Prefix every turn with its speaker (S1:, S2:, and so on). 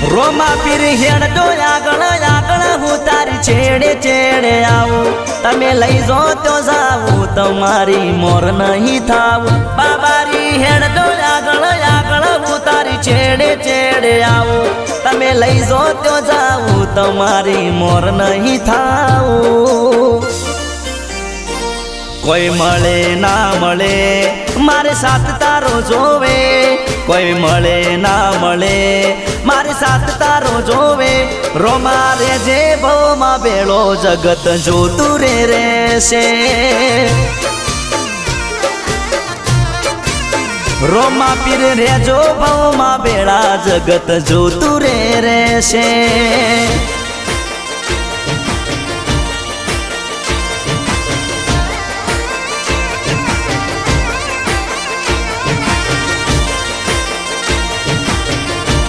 S1: રોમા પીર હેડતો આગળ આગળ હું તારી છેડે છેડે આવું તમે લઈ જો તો જાવું તમારી મોર નહીં થાવું બાબારી હેડતો આગળ આગળ હું તારી છેડે છેડે આવું તમે લઈ જો તો જાવું તમારી મોર નહીં થાવું કોઈ મળે ના મળે મારે સાથ તારો જોવે કોઈ મળે ના મળે મારે સાથ તારો જોવે રોમા રે જે ભવમાં બેળો જગત જોતું રે રહેશે રોમા પીર રેજો ભવમાં બેળા જગત જોતું રે રહેશે